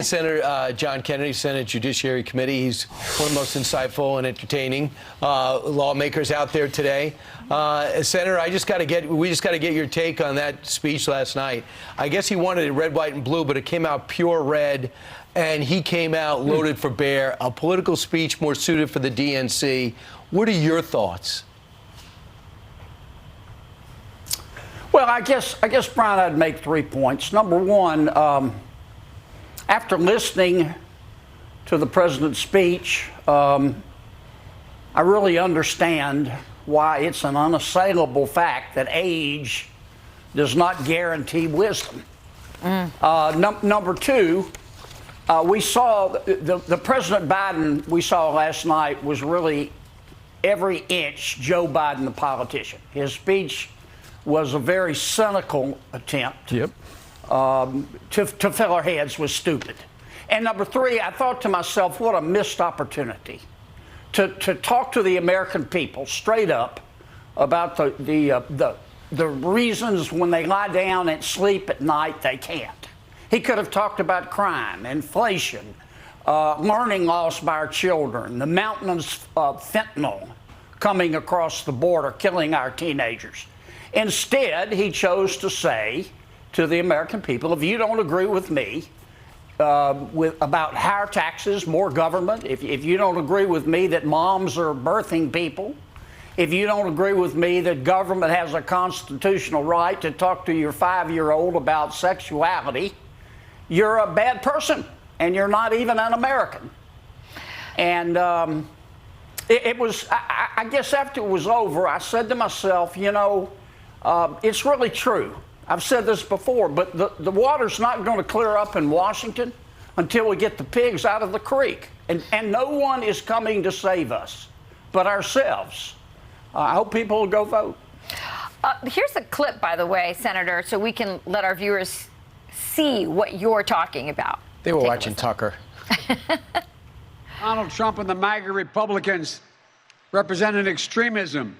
Senator John Kennedy, Senate Judiciary Committee. He's one of the most insightful and entertaining lawmakers out there today. Senator, we just got to get your take on that speech last night. I guess he wanted it red, white, and blue, but it came out pure red, and he came out loaded for bear. A political speech more suited for the DNC. What are your thoughts? Well, I guess, Brian, I'd make 3 points. Number one, after listening to the president's speech, I really understand why it's an unassailable fact that age does not guarantee wisdom. Number two, we saw the President Biden we saw last night was really every inch Joe Biden, the politician. His speech was a very cynical attempt. Yep. To fill our heads with stupid. And number three, I thought to myself, what a missed opportunity to talk to the American people straight up about the reasons when they lie down and sleep at night they can't. He could have talked about crime, inflation, learning loss by our children, the mountains of fentanyl coming across the border, killing our teenagers. Instead, he chose to say to the American people, if you don't agree with me about higher taxes, more government, if you don't agree with me that moms are birthing people, if you don't agree with me that government has a constitutional right to talk to your 5-year-old about sexuality, you're a bad person and you're not even an American. And it was, I guess after it was over, I said to myself, you know, it's really true. I've said this before, but the water's not going to clear up in Washington until we get the pigs out of the creek. And no one is coming to save us but ourselves. I hope people will go vote. Here's a clip, by the way, Senator, so we can let our viewers see what you're talking about. They were watching Tucker. Donald Trump and the MAGA Republicans represent an extremism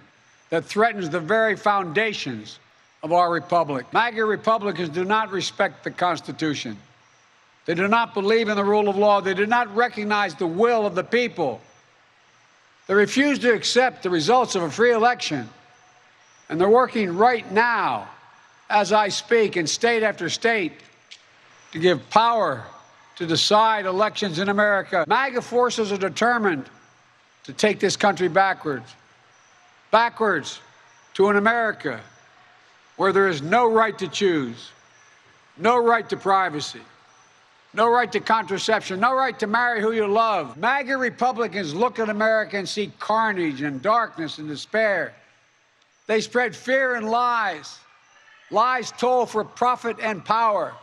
that threatens the very foundations of our republic. MAGA Republicans do not respect the Constitution. They do not believe in the rule of law. They do not recognize the will of the people. They refuse to accept the results of a free election. And they're working right now, as I speak, in state after state, to give power to decide elections in America. MAGA forces are determined to take this country backwards to an America where there is no right to choose, no right to privacy, no right to contraception, no right to marry who you love. MAGA Republicans look at America and see carnage and darkness and despair. They spread fear and lies told for profit and power.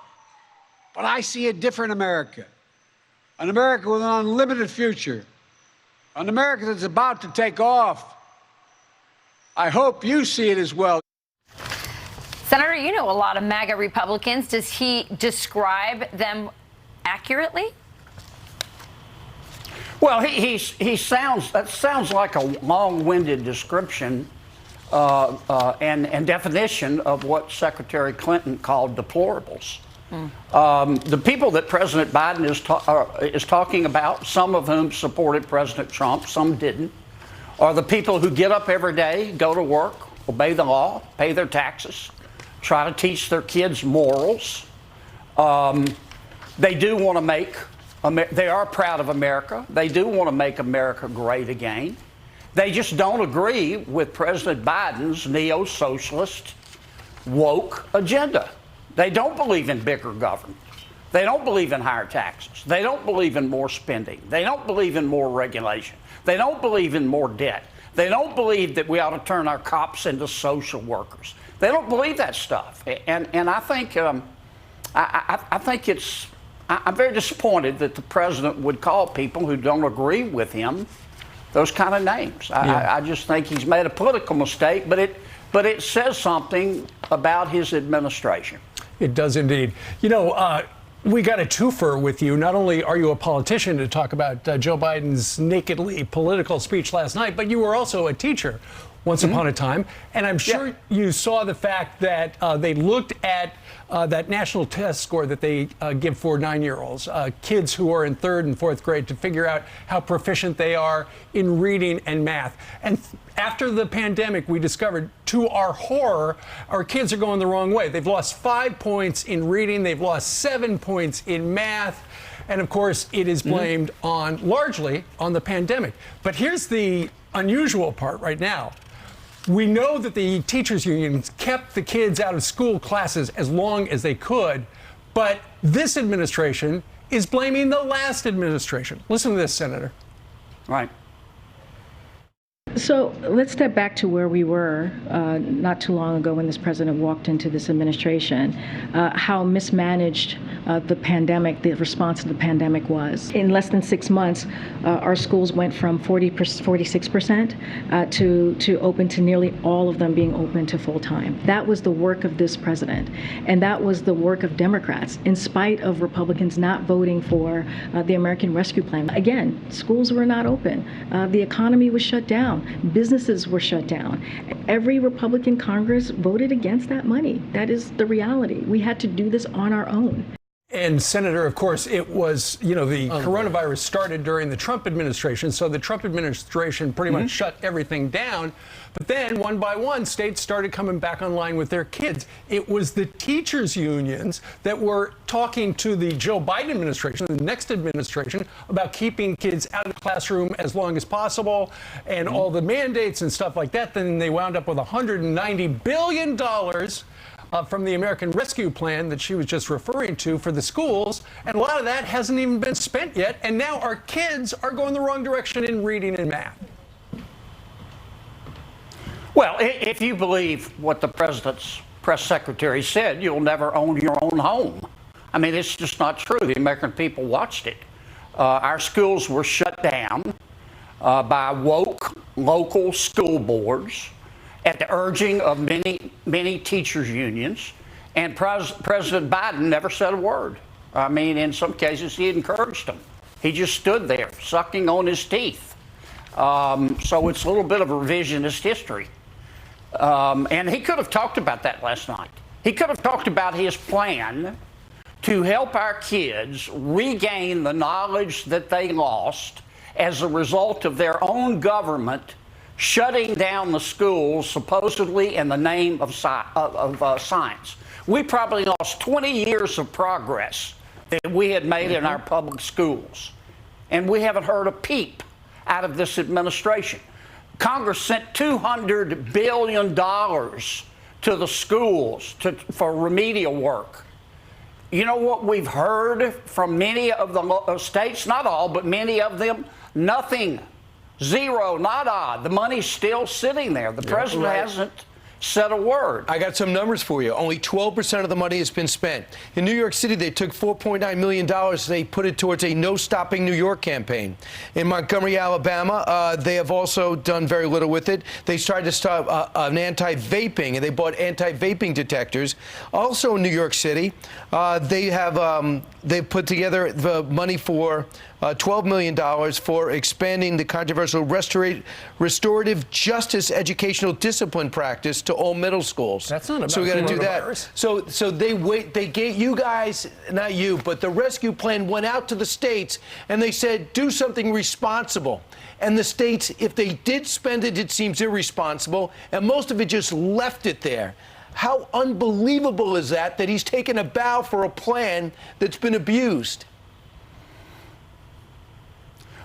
But I see a different America, an America with an unlimited future, an America that's about to take off. I hope you see it as well. Senator, you know a lot of MAGA Republicans. Does he describe them accurately? Well, that sounds like a long-winded description and definition of what Secretary Clinton called deplorables. The people that President Biden is talking about, some of whom supported President Trump, some didn't, are the people who get up every day, go to work, obey the law, pay their taxes, try to teach their kids morals. They do want to they are proud of America. They do want to make America great again. They just don't agree with President Biden's neo-socialist woke agenda. They don't believe in bigger government. They don't believe in higher taxes. They don't believe in more spending. They don't believe in more regulation. They don't believe in more debt. They don't believe that we ought to turn our cops into social workers. They don't believe that stuff. And I think I'm very disappointed that the president would call people who don't agree with him those kind of names. I just think he's made a political mistake, but it says something about his administration. It does indeed. You know, we got a twofer with you. Not only are you a politician to talk about Joe Biden's nakedly political speech last night, but you were also a teacher. once upon a time. And I'm sure you saw the fact that they looked at that national test score that they give for 9-year-olds, kids who are in 3rd and 4th grade, to figure out how proficient they are in reading and math. And after the pandemic, we discovered, to our horror, our kids are going the wrong way. They've lost 5 points in reading. They've lost 7 points in math. And of course, it is blamed largely on the pandemic. But here's the unusual part right now. We know that the teachers unions kept the kids out of school classes as long as they could, but this administration is blaming the last administration. Listen to this, Senator. Right. So let's step back to where we were not too long ago when this president walked into this administration, how mismanaged the pandemic, the response to the pandemic was. In less than 6 months, our schools went from 46% to open to nearly all of them being open to full time. That was the work of this president. And that was the work of Democrats, in spite of Republicans not voting for the American Rescue Plan. Again, schools were not open. The economy was shut down. Businesses were shut down. Every Republican Congress voted against that money. That is the reality. We had to do this on our own. And Senator, of course, it was, the coronavirus started during the Trump administration. So the Trump administration pretty much shut everything down. But then one by one, states started coming back online with their kids. It was the teachers unions that were talking to the Joe Biden administration, the next administration, about keeping kids out of the classroom as long as possible and all the mandates and stuff like that. Then they wound up with $190 billion from the American Rescue Plan that she was just referring to for the schools. And a lot of that hasn't even been spent yet. And now our kids are going the wrong direction in reading and math. Well, if you believe what the president's press secretary said, you'll never own your own home. I mean, it's just not true. The American people watched it. Our schools were shut down by woke local school boards at the urging of many teachers' unions, and President Biden never said a word. I mean, in some cases, he encouraged them. He just stood there, sucking on his teeth. So it's a little bit of a revisionist history. And he could have talked about that last night. He could have talked about his plan to help our kids regain the knowledge that they lost as a result of their own government shutting down the schools, supposedly in the name of science. We probably lost 20 years of progress that we had made in our public schools. And we haven't heard a peep out of this administration. Congress sent $200 billion to the schools for remedial work. You know what we've heard from many of the states, not all, but many of them? Nothing. Zero, nada. The money's still sitting there. The president hasn't said a word. I got some numbers for you. Only 12% of the money has been spent. In New York City, they took $4.9 million. They put it towards a No Stopping New York campaign. In Montgomery, Alabama, they have also done very little with it. They tried to stop an anti-vaping, and they bought anti-vaping detectors. Also in New York City, they put together the money for $12 million for expanding the controversial restorative justice educational discipline practice to all middle schools. That's not about so we got to do that. So they gave you guys, not you, but the rescue plan went out to the states and they said, do something responsible. And the states, if they did spend it, it seems irresponsible, and most of it just left it there. How unbelievable is that he's taken a bow for a plan that's been abused?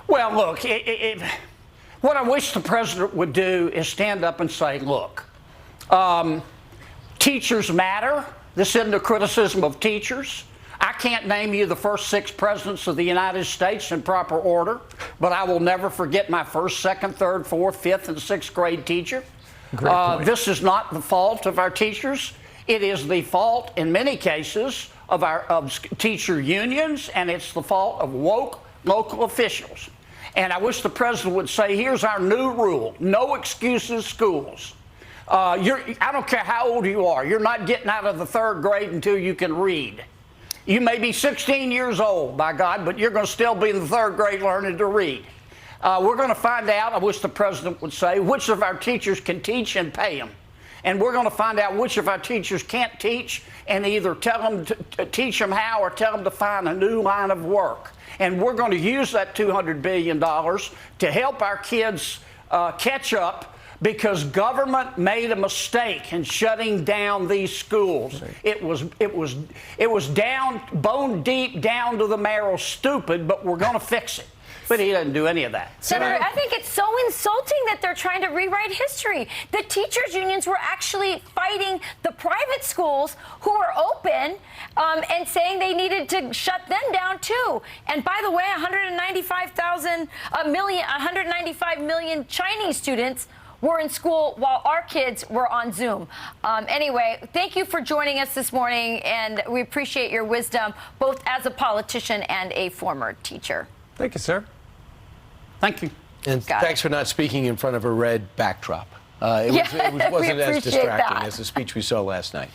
Well, look, what I wish the president would do is stand up and say, look, teachers matter. This isn't a criticism of teachers. I can't name you the first 6 presidents of the United States in proper order, but I will never forget my first, second, third, fourth, fifth, and 6th grade teacher. This is not the fault of our teachers. It is the fault, in many cases, of teacher unions, and it's the fault of woke local officials. And I wish the president would say, here's our new rule: no excuses, schools. I don't care how old you are. You're not getting out of the 3rd grade until you can read. You may be 16 years old, by God, but you're going to still be in the 3rd grade learning to read. We're going to find out, I wish the president would say, which of our teachers can teach and pay them. And we're going to find out which of our teachers can't teach and either tell them to teach them how or tell them to find a new line of work. And we're going to use that $200 billion to help our kids catch up, because government made a mistake in shutting down these schools. It was down, bone deep, down to the marrow, stupid, but we're going to fix it. But he doesn't do any of that. Senator, I think it's so insulting that they're trying to rewrite history. The teachers' unions were actually fighting the private schools who were open and saying they needed to shut them down too. And by the way, 195 million Chinese students were in school while our kids were on Zoom. Anyway, thank you for joining us this morning, and we appreciate your wisdom, both as a politician and a former teacher. Thank you, sir. Thank you. And thanks for not speaking in front of a red backdrop. It wasn't as distracting as the speech we saw last night.